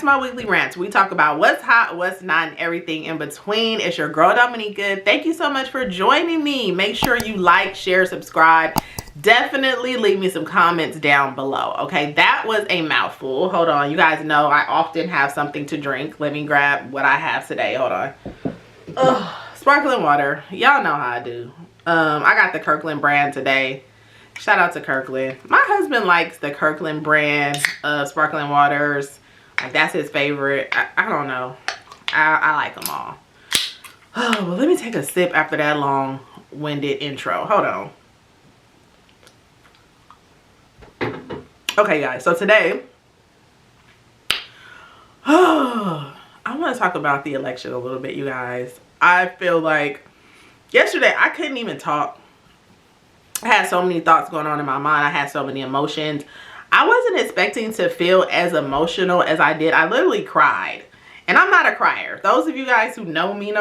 my weekly rants. We talk about what's hot, what's not, and everything in between. It's your girl Dominica. Thank you so much for joining me. Make sure you like, share, subscribe. Definitely leave me some comments down below. Okay, that was a mouthful. Hold on, you guys know I often have something to drink. Let me grab what I have today. Hold on. Ugh, sparkling water. Y'all know how I do. I got the Kirkland brand today. Shout out to Kirkland. My husband likes the Kirkland brand of sparkling waters. Like, that's his favorite. I don't know. I like them all. Oh, well, let me take a sip after that long-winded intro. Hold on. Okay, guys. So today, I want to talk about the election a little bit, you guys. I feel like yesterday I couldn't even talk. I had so many thoughts going on in my mind. I had so many emotions. I wasn't expecting to feel as emotional as I did. I literally cried. And I'm not a crier. Those of you guys who know me.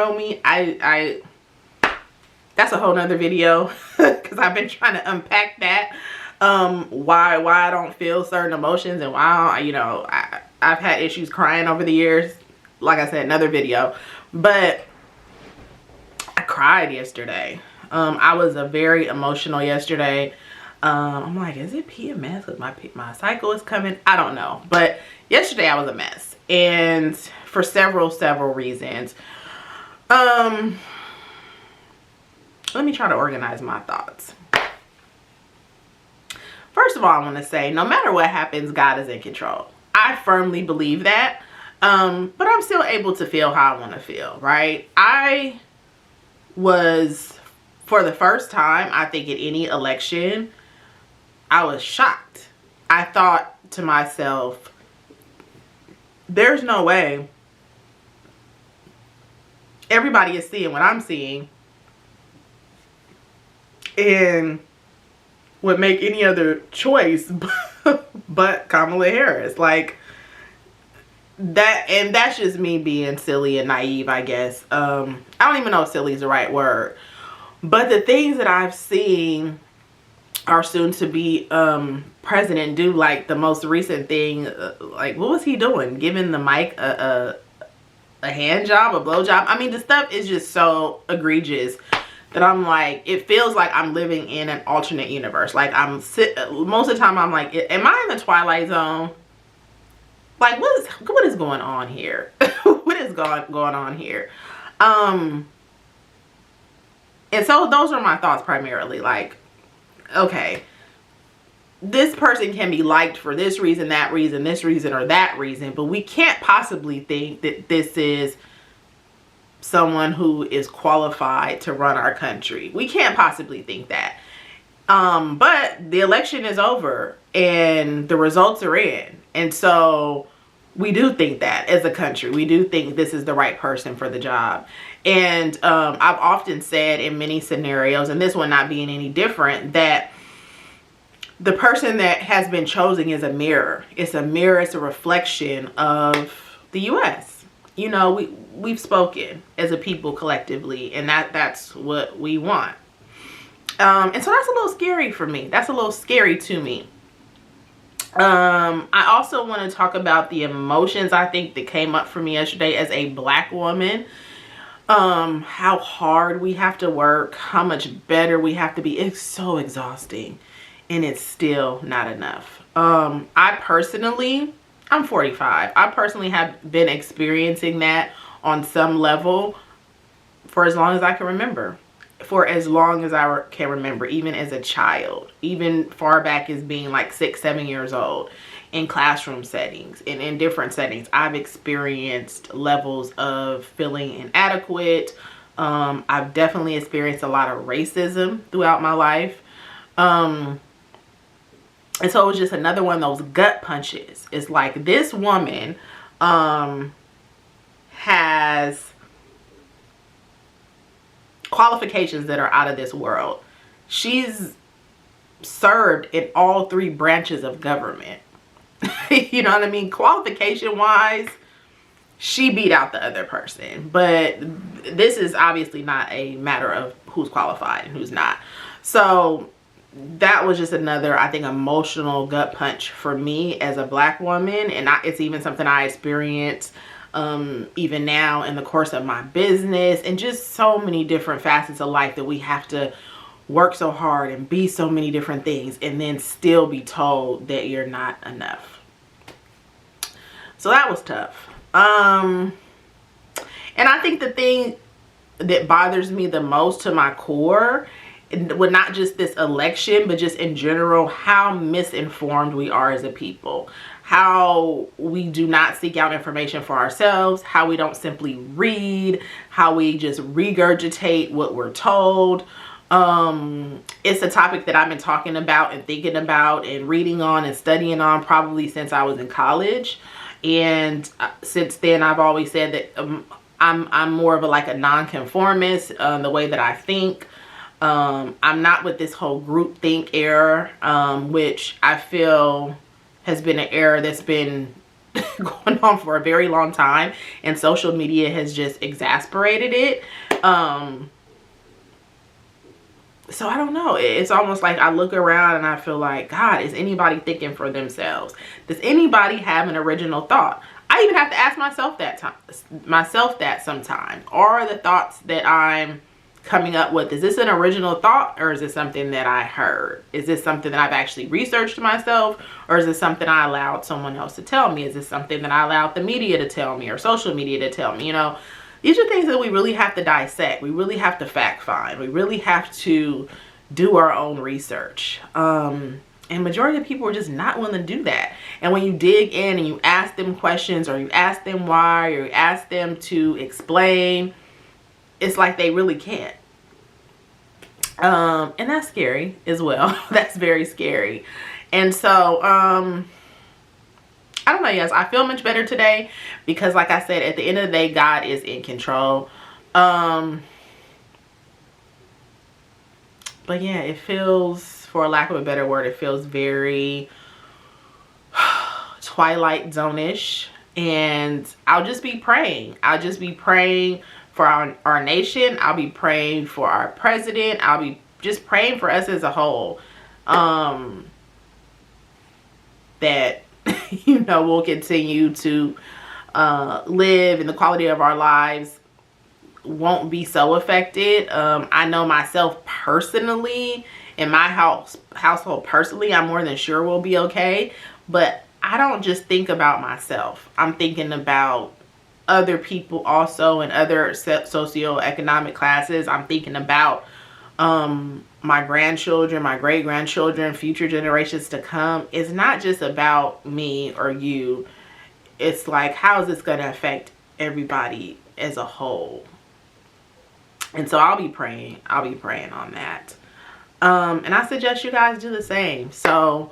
That's a whole nother video. Because I've been trying to unpack that. Why I don't feel certain emotions and why, you know, I've had issues crying over the years. Like I said, another video. But I cried yesterday. I was very emotional yesterday. I'm like, is it PMS? Because my cycle is coming. I don't know. But yesterday I was a mess. And for several reasons. Let me try to organize my thoughts. First of all, I want to say, no matter what happens, God is in control. I firmly believe that. But I'm still able to feel how I want to feel, right? I was, for the first time, I think, in any election, I was shocked. I thought to myself, there's no way everybody is seeing what I'm seeing and would make any other choice but Kamala Harris. Like, that, and that's just me being silly and naive, I guess. I don't even know if silly is the right word. But the things that I've seen our soon to be president do, like the most recent thing, like what was he doing? Giving the mic a hand job, a blow job. I mean, the stuff is just so egregious that I'm like, it feels like I'm living in an alternate universe. Like most of the time I'm like, am I in the Twilight Zone? Like, what is going on here? What is going on here? And so those are my thoughts primarily. Like, okay, this person can be liked for this reason, that reason, this reason, or that reason, but we can't possibly think that this is someone who is qualified to run our country. We can't possibly think that. But the election is over and the results are in. And so we do think that as a country, we do think this is the right person for the job. And I've often said in many scenarios, and this one not being any different, that the person that has been chosen is a mirror. It's a mirror. It's a reflection of the U.S. You know, we've spoken as a people collectively, and that's what we want. And so that's a little scary for me. That's a little scary to me. I also want to talk about the emotions I think that came up for me yesterday as a Black woman. How hard we have to work, how much better we have to be. It's so exhausting, and it's still not enough. I'm 45. I personally have been experiencing that on some level for as long as I can remember. For as long as I can remember, even as a child, even far back as being like 6, 7 years old, in classroom settings and in different settings, I've experienced levels of feeling inadequate. I've definitely experienced a lot of racism throughout my life. And so it was just another one of those gut punches. It's like, this woman has qualifications that are out of this world. She's served in all 3 branches of government. You know what I mean? Qualification wise, she beat out the other person. But this is obviously not a matter of who's qualified and who's not. So that was just another, I think, emotional gut punch for me as a Black woman. And it's even something I experience even now in the course of my business, and just so many different facets of life that we have to work so hard and be so many different things and then still be told that you're not enough. So that was tough. And I think the thing that bothers me the most to my core, well, not just this election, but just in general, how misinformed we are as a people. How we do not seek out information for ourselves, how we don't simply read, how we just regurgitate what we're told. It's a topic that I've been talking about and thinking about and reading on and studying on probably since I was in college. And since then, I've always said that I'm more of a nonconformist, the way that I think. I'm not with this whole group think era, which I feel has been an era that's been going on for a very long time, and social media has just exasperated it. So I don't know. It's almost like I look around and I feel like, God, is anybody thinking for themselves? Does anybody have an original thought? I even have to ask myself that sometimes. Are the thoughts that I'm coming up with, is this an original thought, or is it something that I heard? Is this something that I've actually researched myself, or is this something I allowed someone else to tell me? Is this something that I allowed the media to tell me or social media to tell me? You know, these are things that we really have to dissect. We really have to fact find. We really have to do our own research. And majority of people are just not willing to do that. And when you dig in and you ask them questions, or you ask them why, or you ask them to explain, it's like they really can't. And that's scary as well. That's very scary. And so, I don't know, yes, I feel much better today because, like I said, at the end of the day, God is in control. But yeah, it feels, for lack of a better word, it feels very Twilight Zone-ish. And I'll just be praying. I'll just be praying for our nation. I'll be praying for our president. I'll be just praying for us as a whole. That, you know, we'll continue to live, and the quality of our lives won't be so affected. I know myself personally, in my household personally, I'm more than sure we'll be okay. But I don't just think about myself. I'm thinking about other people also in other socioeconomic classes. I'm thinking about my grandchildren, my great-grandchildren, future generations to come. It's not just about me or you. It's like, how is this going to affect everybody as a whole? And so I'll be praying on that. And I suggest you guys do the same. So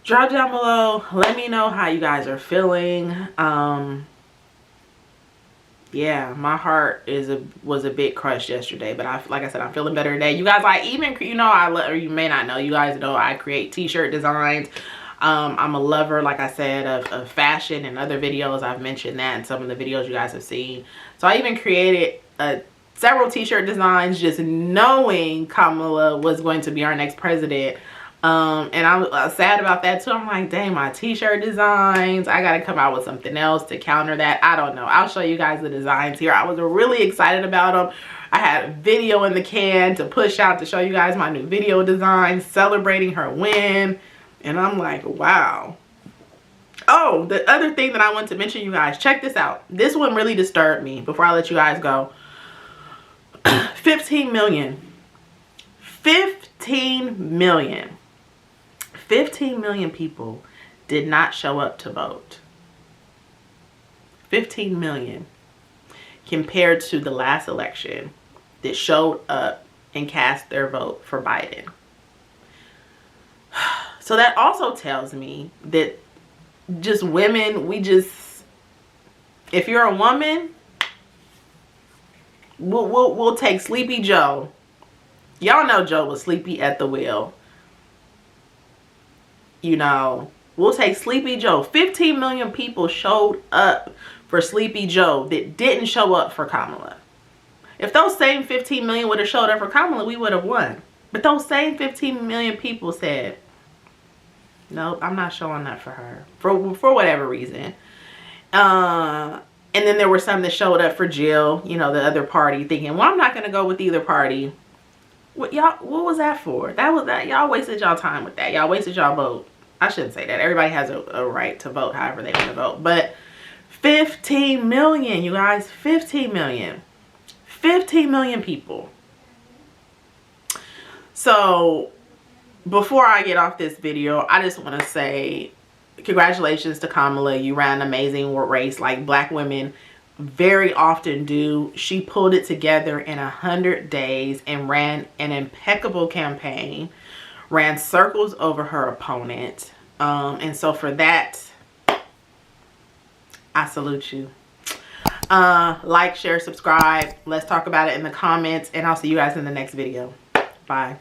drop down below, let me know how you guys are feeling. Yeah, my heart was a bit crushed yesterday, but like I said, I'm feeling better today. You guys, or you may not know, you guys know I create t-shirt designs. I'm a lover, like I said, of fashion, and other videos I've mentioned that in some of the videos you guys have seen. So I even created several t-shirt designs just knowing Kamala was going to be our next president. And I'm sad about that too. I'm like, dang, my t-shirt designs, I gotta come out with something else to counter that. I don't know. I'll show you guys the designs here. I was really excited about them. I had a video in the can to push out to show you guys my new video design celebrating her win. And I'm like, wow. Oh, the other thing that I want to mention, you guys, check this out. This one really disturbed me before I let you guys go. 15 million. 15 million. 15 million people did not show up to vote. 15 million compared to the last election that showed up and cast their vote for Biden. So that also tells me that just women, if you're a woman, we'll take Sleepy Joe. Y'all know Joe was sleepy at the wheel. You know, we'll take Sleepy Joe. 15 million people showed up for Sleepy Joe that didn't show up for Kamala. If those same 15 million would have showed up for Kamala, we would have won. But those same 15 million people said, nope, I'm not showing up for her. For whatever reason. And then there were some that showed up for Jill, you know, the other party, thinking, well, I'm not going to go with either party. What was that for? Y'all wasted y'all time with that. Y'all wasted y'all vote. I shouldn't say that. Everybody has a right to vote however they want to vote. But 15 million, you guys, 15 million. 15 million people. So before I get off this video, I just want to say congratulations to Kamala. You ran an amazing race like Black women very often do. She pulled it together in 100 days and ran an impeccable campaign, ran circles over her opponent. And so for that, I salute you. Like, share, subscribe. Let's talk about it in the comments, and I'll see you guys in the next video. Bye.